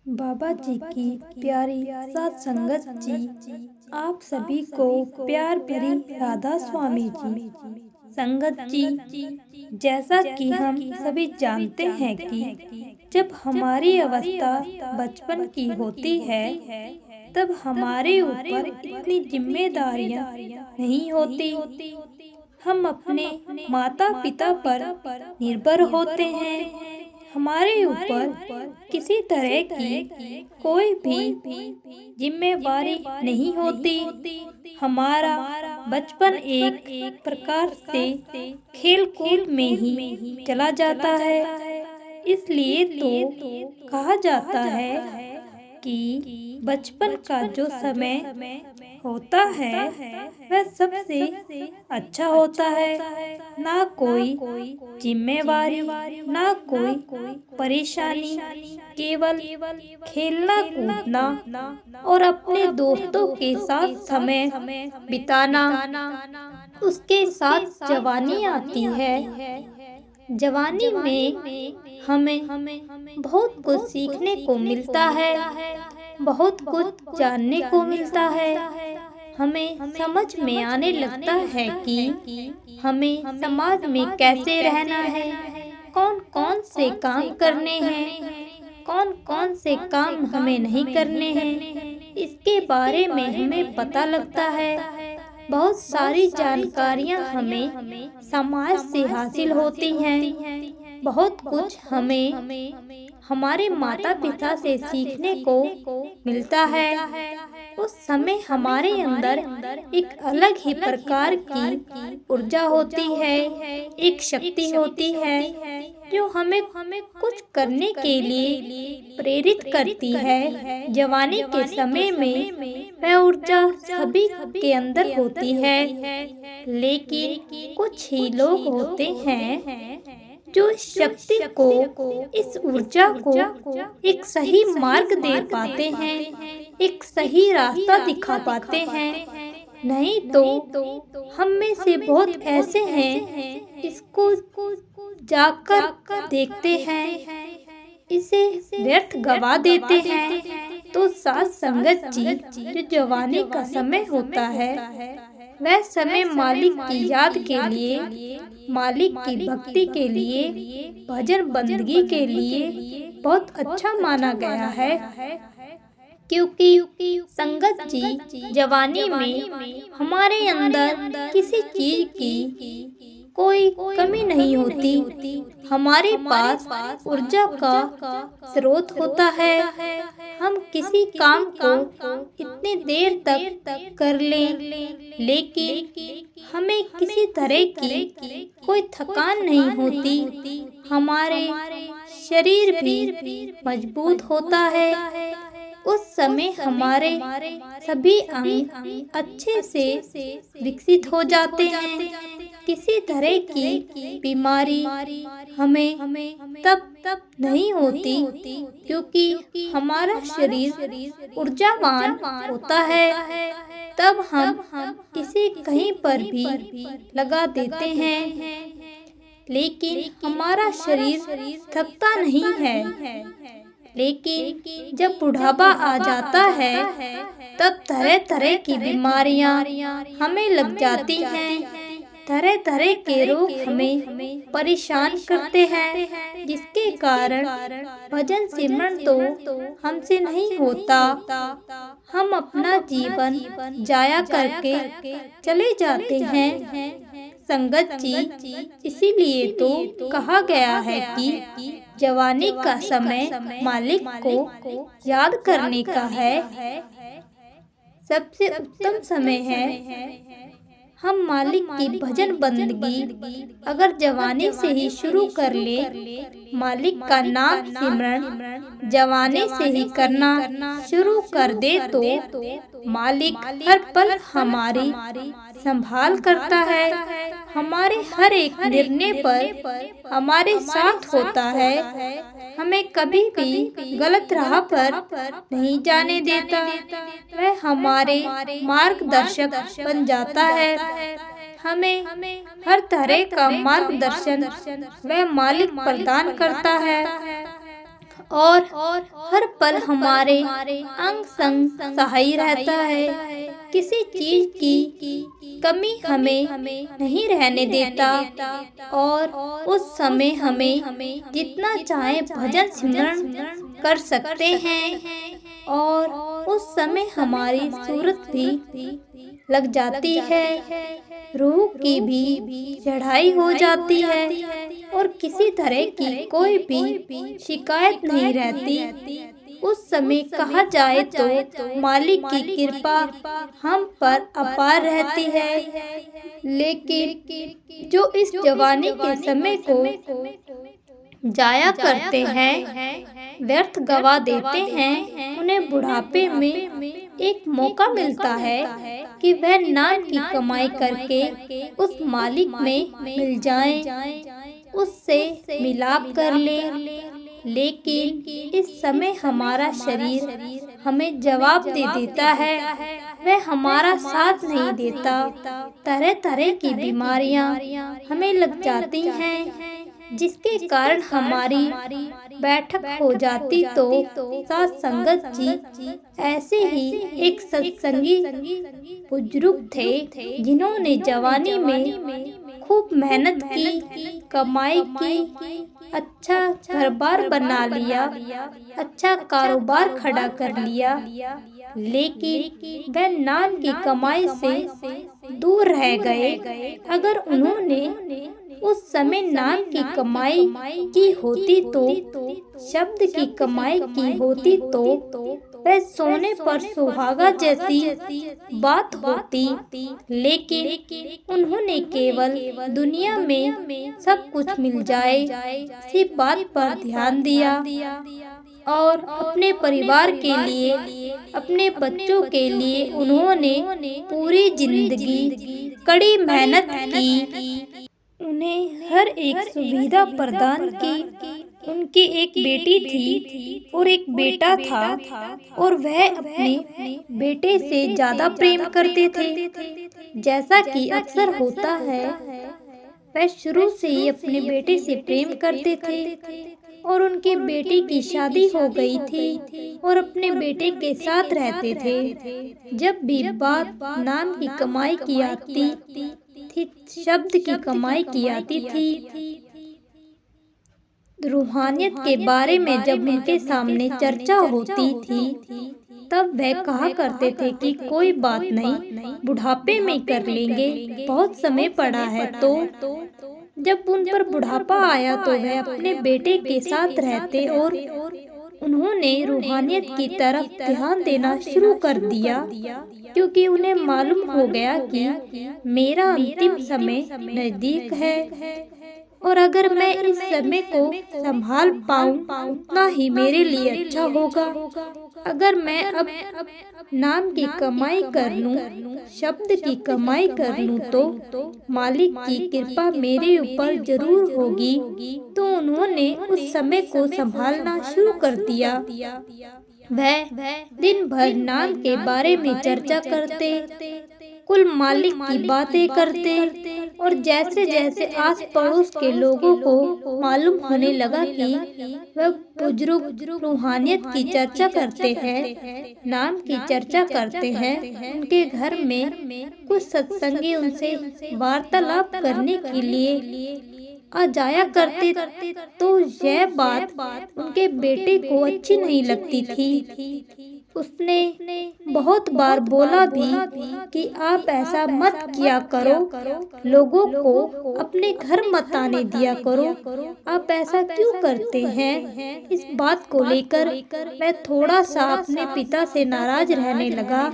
बाबा जी की प्यारी सात संगत जी, आप सभी को प्यार भरी राधा स्वामी जी। संगत जी, जैसा कि हम सभी जानते हैं कि जब हमारी अवस्था बचपन की होती है, तब हमारे ऊपर इतनी जिम्मेदारियां नहीं होती। हम अपने माता पिता पर निर्भर होते हैं। हमारे ऊपर किसी तरह की कोई भी जिम्मेवारी नहीं होती। हमारा बचपन एक प्रकार से खेल कूद में ही चला जाता है। इसलिए तो कहा जाता है कि बचपन का जो समय होता है वह सबसे अच्छा होता है। ना कोई जिम्मेवारी, ना कोई परेशानी, केवल खेलना कूदना और अपने दोस्तों के साथ समय बिताना। उसके साथ जवानी आती है। जवानी में हमें बहुत कुछ सीखने को मिलता है, बहुत कुछ जानने को मिलता है। हमें समझ में आने लगता है कि हमें समाज में कैसे रहना है, कौन कौन से काम करने हैं, कौन कौन से काम हमें नहीं करने हैं, इसके बारे में हमें पता लगता है। बहुत सारी जानकारियां हमें समाज से हासिल होती हैं। बहुत कुछ हमें हमारे माता पिता से सीखने को मिलता है। उस समय हमारे अंदर एक अलग ही प्रकार की ऊर्जा होती है, एक शक्ति होती है जो हमें कुछ करने के लिए प्रेरित करती है। जवानी के समय में वह ऊर्जा सभी के अंदर होती है, लेकिन कुछ ही लोग होते हैं जो इस शक्ति को, इस ऊर्जा को एक सही मार्ग दे पाते हैं, एक सही रास्ता दिखा पाते हैं। नहीं तो हम में से बहुत ऐसे हैं इसको जाकर देखते हैं, इसे व्यर्थ गवा देते हैं। तो साथ संगत जी, जो जवानी का समय होता है वह समय मालिक की याद के लिए, मालिक की भक्ति के लिए, भजन बंदगी के लिए बहुत अच्छा माना गया है। क्योंकि संगत जी, जवानी में हमारे अंदर किसी चीज की कोई कमी नहीं होती। हमारे पास ऊर्जा का स्रोत होता है। हम किसी काम को इतनी देर तक कर लें, लेकिन हमें किसी तरह की कोई थकान नहीं होती। हमारे शरीर भी मजबूत होता है। उस समय हमारे सभी अंग अच्छे से विकसित हो जाते हैं। किसी तरह की बीमारी हमें तब नहीं होती, क्योंकि हमारा शरीर ऊर्जावान होता है। तब हम इसे कहीं पर भी लगा देते हैं, लेकिन हमारा शरीर थकता नहीं है। लेकिन जब बुढ़ापा आ जाता है तब तरह तरह की बीमारियां हमें लग जाती हैं। तरह तरह के रोग हमें परेशान करते हैं, जिसके कारण भजन सिमरन तो हमसे नहीं होता। हम अपना जीवन जाया करके चले जाते हैं। संगत जी, इसीलिए तो कहा गया है कि जवानी का समय मालिक को याद करने का है, सबसे उत्तम समय है। हम मालिक की भजन बंदगी अगर जवानी से ही शुरू कर ले, मालिक का नाम सिमरन जवानी से ही करना शुरू कर दे, तो मालिक हर पल हमारी संभाल करता है। हमारे हर एक निर्णय पर हमारे साथ होता है। हमें कभी भी गलत राह पर नहीं जाने देता। वह हमारे मार्गदर्शक बन जाता है। हमें हर तरह का मार्गदर्शन वह मालिक प्रदान करता है। और हर पल हमारे अंग संग सहाय रहता है। किसी चीज की कमी हमें नहीं रहने देता और उस समय हमें जितना चाहे भजन सिमरन कर सकते हैं और उस समय हमारी सूरत भी लग जाती है, रूह की भी चढ़ाई हो जाती है और किसी तरह की कोई भी शिकायत नहीं रहती। उस समय कहा जाए तो मालिक की कृपा हम पर अपार रहती है। लेकिन जो इस जवानी के समय को जाया करते हैं, व्यर्थ गवा देते हैं, उन्हें बुढ़ापे में एक मौका मिलता है कि वह नाम की कमाई करके उस मालिक में मिल जाएं, उससे मिलाप कर लें। लेकिन इस समय हमारा शरीर हमें जवाब दे देता है, वह हमारा साथ नहीं देता। तरह तरह की बीमारियां हमें लग जाती हैं, जिसके कारण हमारी बैठक हो जाती। तो साथ संगत जी ऐसे ही एक सत्संगी बुजुर्ग थे जिन्होंने जवानी में खूब मेहनत की, कमाई की, अच्छा घर बार बना लिया, अच्छा कारोबार खड़ा कर लिया, लेकिन वह नाम की कमाई से दूर रह गए। अगर उन्होंने उस समय नाम की कमाई की होती तो, शब्द की कमाई की होती तो वह सोने पर सुहागा जैसी बात होती। लेकिन उन्होंने केवल दुनिया में सब कुछ मिल जाए इसी बात पर ध्यान दिया और अपने परिवार के लिए, अपने बच्चों के लिए उन्होंने पूरी जिंदगी कड़ी मेहनत की। उन्हें हर एक सुविधा प्रदान की। उनकी एक बेटी थी और एक बेटा था और वह अपने बेटे से ज्यादा प्रेम करते थे। जैसा कि अक्सर होता है, वह शुरू से ही अपने बेटे से प्रेम करते थे और उनकी बेटी की शादी हो गई थी और अपने बेटे के साथ रहते थे। जब भी बात नाम की कमाई की आती थी, शब्द की कमाई की आती थी, रूहानियत के बारे में जब उनके सामने चर्चा होती थी, तब वह कहा करते थे कि कोई बात नहीं, बुढ़ापे में कर लेंगे, बहुत समय पड़ा है। तो जब उन पर बुढ़ापा आया तो वह अपने बेटे के साथ रहते और उन्होंने रूहानियत की तरफ ध्यान देना शुरू कर दिया, क्योंकि उन्हें मालूम हो गया कि मेरा अंतिम समय नजदीक है और अगर मैं इस समय को संभाल पाऊं उतना ही मेरे लिए अच्छा होगा। अगर मैं अब नाम की कमाई कर लूं, शब्द की कमाई कर लूं तो मालिक की कृपा मेरे ऊपर जरूर होगी। तो उन्होंने उस समय को संभालना शुरू कर दिया। वह दिन भर नाम के बारे में चर्चा करते, कुल मालिक की बातें करते और जैसे जैसे आस पड़ोस के लोगों को मालूम होने लगा कि वह बुजुर्ग रूहानियत की चर्चा करते हैं, नाम की चर्चा करते हैं, उनके घर में कुछ सत्संगी उनसे वार्तालाप करने के लिए आ जाया करते, तो यह बात उनके बेटे को अच्छी नहीं लगती थी। उसने बहुत बार बोला भी कि आप ऐसा मत किया करो, लोगों को अपने घर मत आने दिया करो, आप ऐसा क्यों करते हैं। इस बात को लेकर मैं थोड़ा सा अपने पिता से नाराज रहने लगा।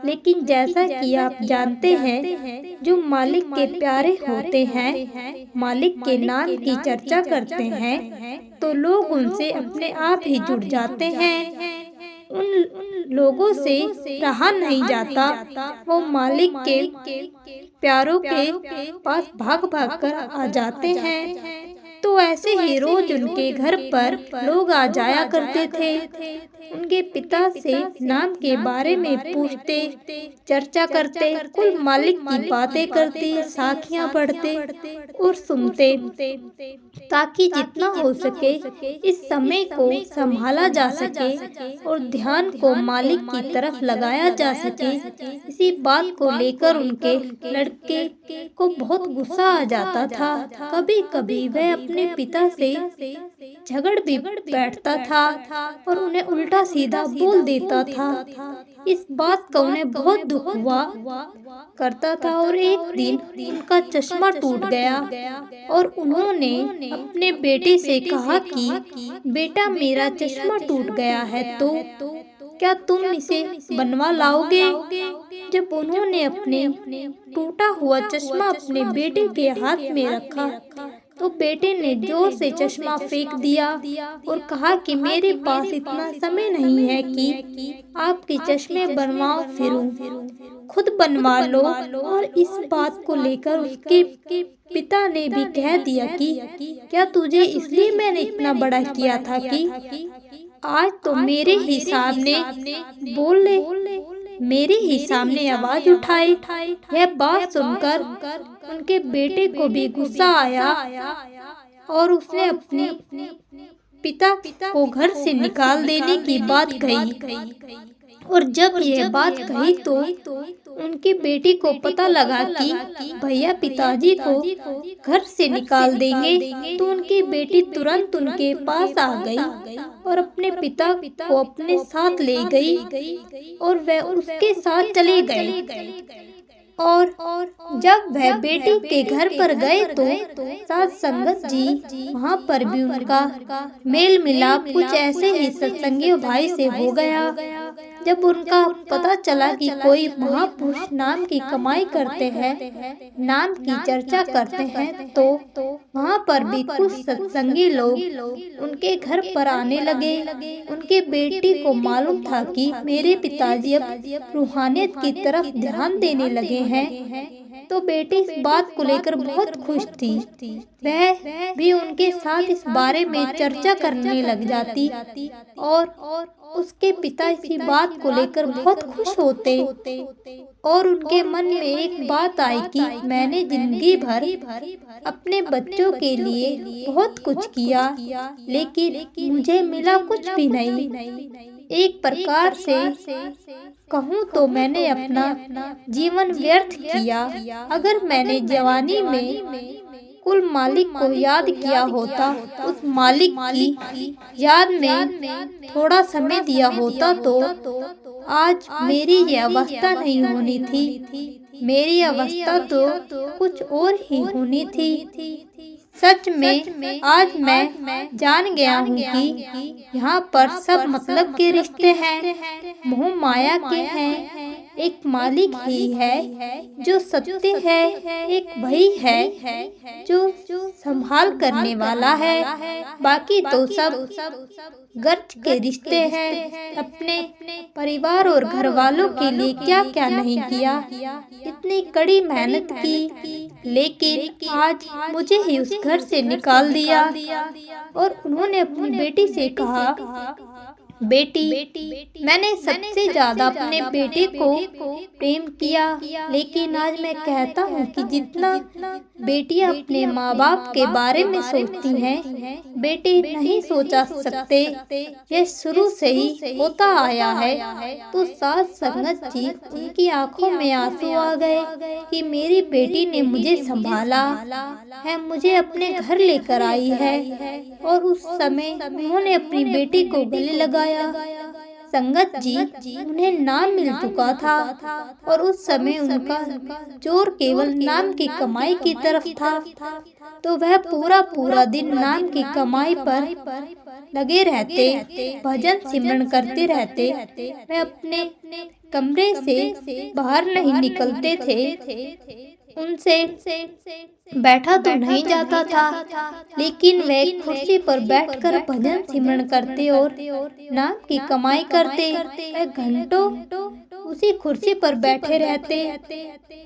लेकिन जैसा कि आप जानते हैं, जो मालिक के प्यारे होते हैं, मालिक के नाम की चर्चा करते हैं, तो लोग उनसे अपने आप ही जुड़ जाते हैं। उन लोगों से रहा नहीं जाता, वो मालिक के प्यारों के पास भाग भाग कर आ जाते हैं। तो ऐसे ही रोज उनके घर पर लोग आ जाया करते थे उनके पिता से नाम के बारे में पूछते, चर्चा करते, कुल मालिक की बातें करते, साखियां पढ़ते और सुनते, ताकि जितना हो सके इस समय को संभाला जा सके और ध्यान को मालिक की तरफ लगाया जा सके। इसी बात को लेकर उनके लड़के को बहुत गुस्सा आ जाता था। कभी कभी वह अपने पिता से झगड़ भी बैठता था और उन्हें उल्टा सीधा बोल देता था। इस बात का उन्हें बहुत दुख हुआ करता था और एक दिन उनका चश्मा टूट गया और उन्होंने अपने बेटे से कहा कि बेटा, मेरा चश्मा टूट गया है, तो क्या तुम इसे बनवा लाओगे? जब उन्होंने अपने टूटा हुआ चश्मा अपने बेटे के हाथ में रखा तो बेटे ने जोर से चश्मा फेंक दिया और कहा कि मेरे पास इतना समय नहीं है कि आपके चश्मे बनवाओ फिरूं, खुद बनवा लो। और इस बात को लेकर उसके पिता ने भी कह दिया कि क्या तुझे इसलिए मैंने इतना बड़ा किया था कि आज तो मेरे ही सामने बोल ले, मेरे ही सामने आवाज उठाए। यह बात सुनकर उनके बेटे को भी गुस्सा आया और उसने अपने पिता को घर से निकाल देने की बात कही। और जब यह बात कही तो उनके बेटे को पता लगा कि भैया पिताजी को घर से निकाल देंगे, तो उनकी बेटी तुरंत उनके पास आ गई और अपने पिता को अपने साथ ले गई और वह उसके साथ चले गए। और जब वह बेटी के घर पर गए तो साथ संगत जी वहाँ पर भी उनका मेल मिलाप कुछ ऐसे ही सत्संगी भाई से हो गया। जब उनका पता चला कि कोई महापुरुष नाम की कमाई करते हैं, नाम की चर्चा करते हैं, तो वहाँ पर भी कुछ सत्संगी लोग उनके घर पर आने लगे। उनके बेटी को मालूम था कि मेरे पिताजी अब रूहानियत की तरफ ध्यान देने लगे हैं, तो बेटी इस बात को लेकर बहुत खुश थी। वह भी उनके साथ इस बारे में चर्चा करने लग जाती और उसके पिता इसी बात को लेकर बहुत खुश होते और उनके मन में एक बात आई कि मैंने जिंदगी भर अपने बच्चों के लिए बहुत कुछ किया, लेकिन मुझे मिला कुछ भी नहीं। एक प्रकार से कहूँ तो मैंने अपना जीवन व्यर्थ किया। अगर मैंने जवानी में कुल मालिक को याद किया होता, उस मालिक की याद में थोड़ा समय दिया होता, तो आज मेरी ये अवस्था नहीं होनी थी। मेरी अवस्था तो कुछ और ही होनी थी। सच में आज मैं जान गया हूँ कि यहाँ पर सब मतलब के रिश्ते हैं, मोह माया के हैं। एक मालिक ही है जो सत्य है, एक भाई है जो संभाल करने वाला है, बाकी तो सब गर्ज के रिश्ते हैं। अपने परिवार और घर वालों के लिए क्या क्या नहीं किया, इतनी कड़ी मेहनत की, लेकिन आज मुझे ही उस घर से निकाल दिया। और उन्होंने अपनी बेटी से कहा, बेटी, मैंने सबसे ज्यादा अपने बेटे को प्रेम किया, लेकिन आज मैं कहता हूँ कि जितना बेटियाँ अपने माँ बाप के बारे में सोचती हैं, बेटे नहीं सोचा सकते। यह शुरू से ही होता आया है। तो साथ संगत जी उनकी आंखों में आंसू आ गए कि मेरी बेटी ने मुझे संभाला है, मुझे अपने घर लेकर आई है। और उस समय उन्होंने अपनी बेटी को गले लगाया। संगत जी उन्हें नाम मिल चुका था और उस समय उनका जोर केवल नाम की कमाई की तरफ था, तो वह पूरा दिन नाम की कमाई पर लगे रहते, भजन सिमरन करते रहते। वह अपने कमरे से बाहर नहीं निकलते थे। उनसे बैठा तो नहीं जाता था, लेकिन वे एक कुर्सी पर बैठकर भजन सिमरन करते और नाम की कमाई करते। वह घंटों उसी कुर्सी पर बैठे रहते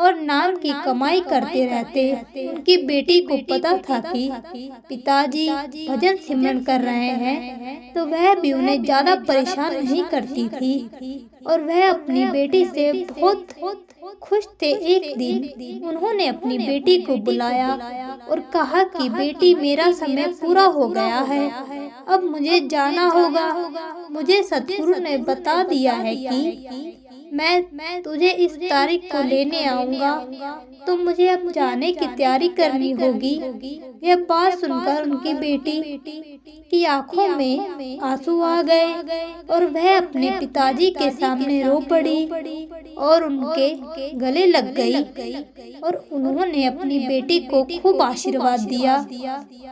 और नाम की कमाई करते रहते। उनकी बेटी को पता था कि पिताजी भजन सिमरन कर रहे हैं, तो वह भी उन्हें ज्यादा परेशान नहीं करती थी और वह अपनी बेटी से बहुत खुश थे। एक दिन उन्होंने अपनी बेटी को बुलाया और कहा कि बेटी, मेरा समय पूरा हो गया है, अब मुझे जाना होगा। मुझे सतगुरु ने बता दिया है कि मैं तुझे इस तारीख को लेने आऊंगा, तो मुझे अब जाने की तैयारी करनी होगी। यह बात सुनकर उनकी बेटी की आंखों में आंसू आ गए और वह अपने पिताजी के सामने रो पड़ी और उनके गले लग गई और उन्होंने अपनी बेटी को खूब आशीर्वाद दिया।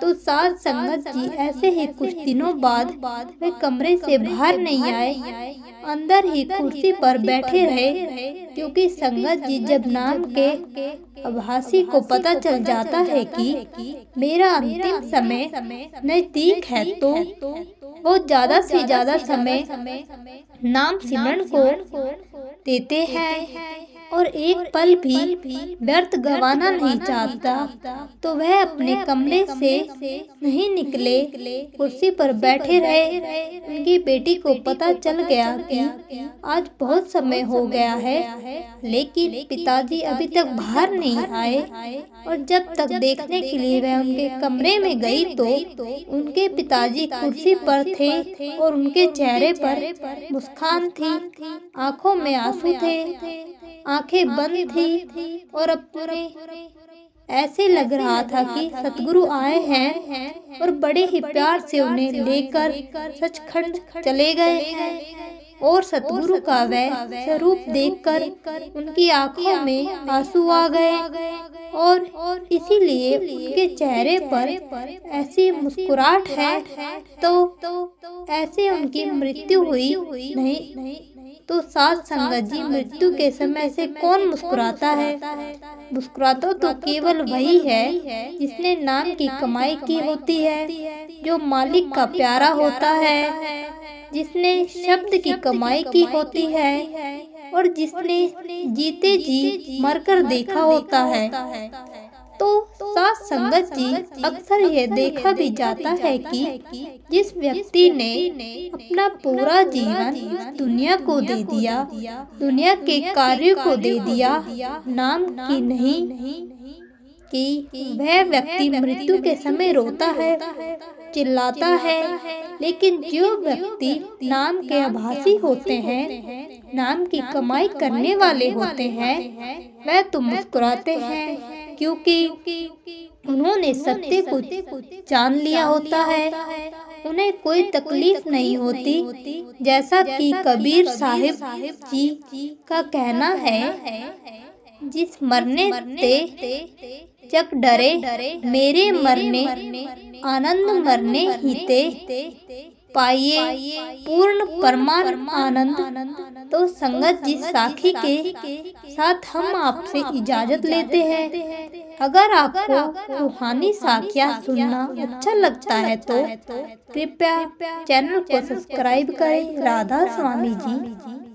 तो साध संगत जी ऐसे ही कुछ दिनों बाद वे कमरे से बाहर नहीं आए, अंदर ही कुर्सी पर बैठे रहे, क्योंकि संगत जी जब नाम के अभासी को पता चल जाता है कि मेरा अंतिम समय नजदीक है, तो वो ज्यादा से ज्यादा समय नाम सिमरन को देते हैं और एक पल भी व्यर्थ गंवाना नहीं चाहता। तो वह अपने कमरे से नहीं निकले, कुर्सी पर बैठे रहे। उनकी बेटी को पता चल गया कि आज बहुत समय हो गया है, लेकिन पिताजी अभी तक बाहर नहीं आए और जब तक देखने के लिए वह उनके कमरे में गई तो उनके पिताजी कुर्सी पर थे और उनके चेहरे पर मुस्कान थी, आंखों में आंसू थे, आंखें बंद थी और अपने ऐसे लग रहा था कि सतगुरु आए हैं और बड़े ही प्यार से उन्हें लेकर सचखंड चले गए हैं। और सतगुरु का वह स्वरूप देखकर उनकी आंखों में आंसू आ गए और इसीलिए उनके चेहरे पर ऐसी मुस्कुराहट है, तो ऐसे उनकी मृत्यु हुई नहीं। तो साध संगत जी, मृत्यु के समय से कौन मुस्कुराता है? मुस्कुराता तो केवल वही है जिसने नाम की कमाई की होती है, जो मालिक का प्यारा होता है, जिसने शब्द की कमाई की होती है और जिसने जीते जी मरकर देखा होता है। तो साध संगत जी, अक्सर यह देखा भी जाता है कि जिस व्यक्ति ने अपना पूरा जीवन दुनिया को दे दिया, दुनिया के कार्यों को दे दिया, नाम की नहीं, कि वह व्यक्ति मृत्यु के समय रोता है, चिल्लाता है, लेकिन जो व्यक्ति नाम के आभासी होते हैं, नाम की कमाई करने वाले होते हैं, वह तो मुस्कुराते हैं, क्योंकि उन्होंने सत्य को जान लिया होता है, उन्हें कोई तकलीफ नहीं होती। जैसा कि कबीर साहिब जी का कहना है, जिस मरने ते जग डरे, मेरे मरने आनंद मरने ही ते, पाइए पूर्ण परमान आनंद। तो संगत जी, साखी के साथ हम आपसे इजाजत लेते हैं। अगर आपको रूहानी साखियाँ सुनना अच्छा लगता है तो कृपया चैनल को सब्सक्राइब करें। राधा स्वामी जी।